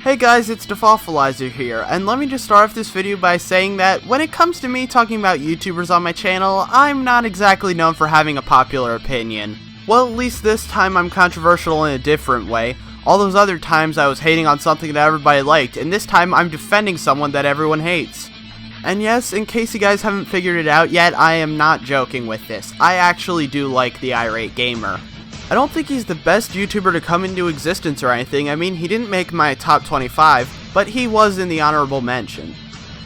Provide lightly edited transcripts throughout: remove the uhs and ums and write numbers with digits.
Hey guys, it's Defaultilizer here, and let me just start off this video by saying that when it comes to me talking about YouTubers on my channel, I'm not exactly known for having a popular opinion. Well, at least this time I'm controversial in a different way. All those other times I was hating on something that everybody liked, and this time I'm defending someone that everyone hates. And yes, in case you guys haven't figured it out yet, I am not joking with this. I actually do like the Irate Gamer. I don't think he's the best YouTuber to come into existence or anything. I mean, he didn't make my top 25, but he was in the honorable mention.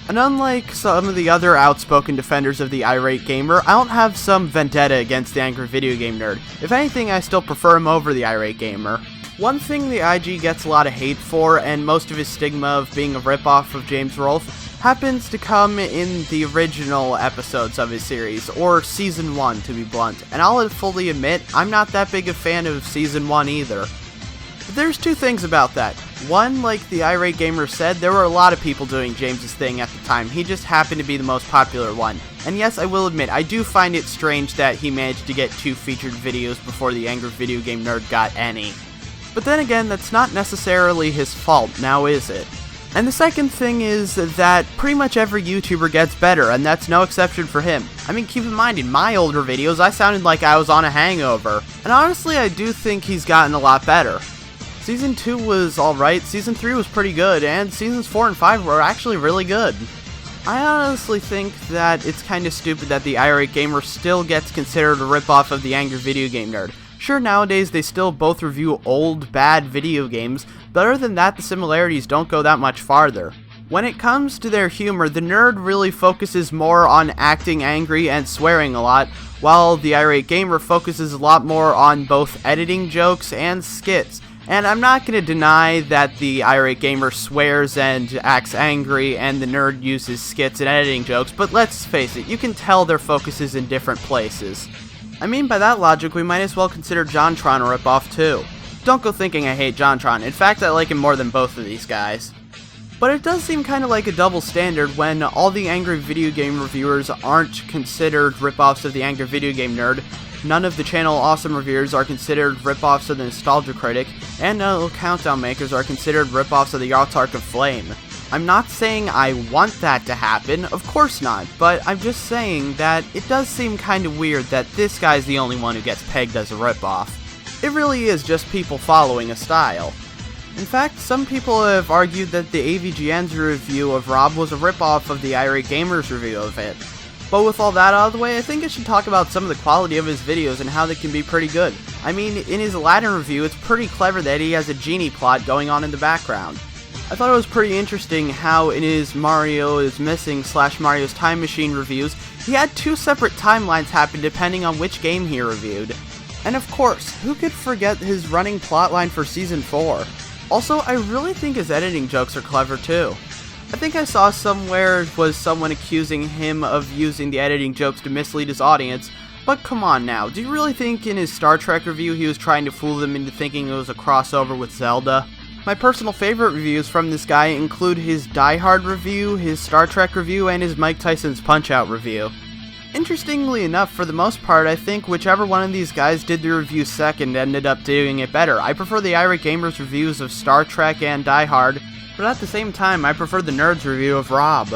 And unlike some of the other outspoken defenders of the Irate Gamer, I don't have some vendetta against the angry video game nerd. If anything, I still prefer him over the Irate Gamer. One thing the IG gets a lot of hate for, and most of his stigma of being a ripoff of James Rolfe, happens to come in the original episodes of his series, or Season 1 to be blunt, and I'll fully admit, I'm not that big a fan of Season 1 either. But there's two things about that. One, like the Irate Gamer said, there were a lot of people doing James's thing at the time, he just happened to be the most popular one. And yes, I will admit, I do find it strange that he managed to get 2 featured videos before the angry video game nerd got any. But then again, that's not necessarily his fault, now is it? And the second thing is that pretty much every YouTuber gets better, and that's no exception for him. I mean, keep in mind, in my older videos, I sounded like I was on a hangover. And honestly, I do think he's gotten a lot better. Season 2 was alright, Season 3 was pretty good, and Seasons 4 and 5 were actually really good. I honestly think that it's kinda stupid that the Irate Gamer still gets considered a ripoff of the angry video game nerd. Sure, nowadays they still both review old, bad video games, but other than that, the similarities don't go that much farther. When it comes to their humor, the nerd really focuses more on acting angry and swearing a lot, while the Irate Gamer focuses a lot more on both editing jokes and skits. And I'm not going to deny that the Irate Gamer swears and acts angry, and the nerd uses skits and editing jokes, but let's face it, you can tell their focus is in different places. I mean, by that logic, we might as well consider JonTron a ripoff too. Don't go thinking I hate JonTron, in fact I like him more than both of these guys. But it does seem kinda like a double standard when all the angry video game reviewers aren't considered ripoffs of the angry video game nerd, none of the channel awesome reviewers are considered ripoffs of the nostalgia critic, and none of the countdown makers are considered ripoffs of the Autarch of Flame. I'm not saying I want that to happen, of course not, but I'm just saying that it does seem kinda weird that this guy's the only one who gets pegged as a ripoff. It really is just people following a style. In fact, some people have argued that the AVGN's review of Rob was a ripoff of the Irate Gamer's review of it. But with all that out of the way, I think I should talk about some of the quality of his videos and how they can be pretty good. I mean, in his Aladdin review, it's pretty clever that he has a genie plot going on in the background. I thought it was pretty interesting how in his Mario is Missing / Mario's Time Machine reviews, he had 2 separate timelines happen depending on which game he reviewed. And of course, who could forget his running plotline for Season 4? Also, I really think his editing jokes are clever too. I think I saw somewhere was someone accusing him of using the editing jokes to mislead his audience, but come on now, do you really think in his Star Trek review he was trying to fool them into thinking it was a crossover with Zelda? My personal favorite reviews from this guy include his Die Hard review, his Star Trek review, and his Mike Tyson's Punch-Out review. Interestingly enough, for the most part, I think whichever one of these guys did the review second ended up doing it better. I prefer the Irate Gamer's reviews of Star Trek and Die Hard, but at the same time, I prefer the nerd's review of Rob.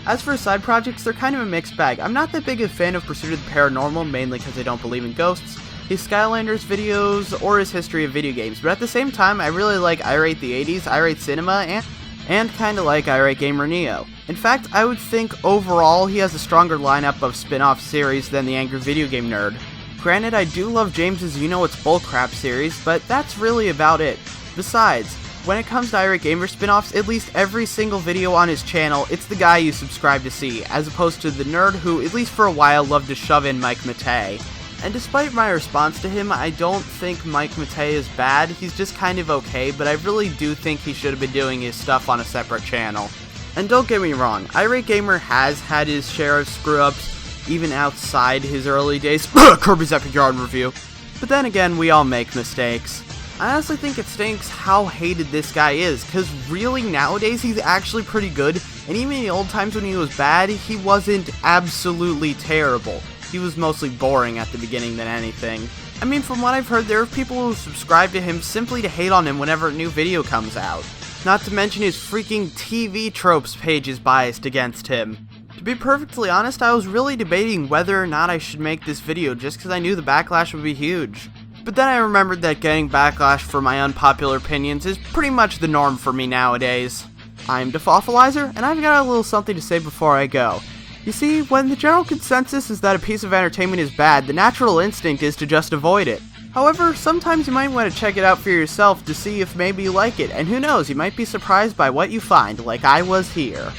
As for his side projects, they're kind of a mixed bag. I'm not that big a fan of Pursuit of the Paranormal, mainly because I don't believe in ghosts, his Skylanders videos, or his history of video games, but at the same time, I really like Irate the 80s, Irate Cinema, and kinda like Irate Gamer Neo. In fact, I would think overall he has a stronger lineup of spin-off series than the angry video game nerd. Granted, I do love James's You Know It's Bullcrap series, but that's really about it. Besides, when it comes to Irate Gamer spin-offs, at least every single video on his channel, it's the guy you subscribe to see, as opposed to the nerd who, at least for a while, loved to shove in Mike Matei. And despite my response to him, I don't think Mike Matei is bad, he's just kind of okay, but I really do think he should have been doing his stuff on a separate channel. And don't get me wrong, Irate Gamer has had his share of screw-ups, even outside his early days, Kirby's Epic Yarn review. But then again, we all make mistakes. I honestly think it stinks how hated this guy is, cause really nowadays he's actually pretty good, and even in the old times when he was bad, he wasn't absolutely terrible. He was mostly boring at the beginning than anything. I mean, from what I've heard, there are people who subscribe to him simply to hate on him whenever a new video comes out. Not to mention his freaking TV tropes page is biased against him. To be perfectly honest, I was really debating whether or not I should make this video just because I knew the backlash would be huge. But then I remembered that getting backlash for my unpopular opinions is pretty much the norm for me nowadays. I'm Defaultalizer, and I've got a little something to say before I go. You see, when the general consensus is that a piece of entertainment is bad, the natural instinct is to just avoid it. However, sometimes you might want to check it out for yourself to see if maybe you like it, and who knows, you might be surprised by what you find, like I was here.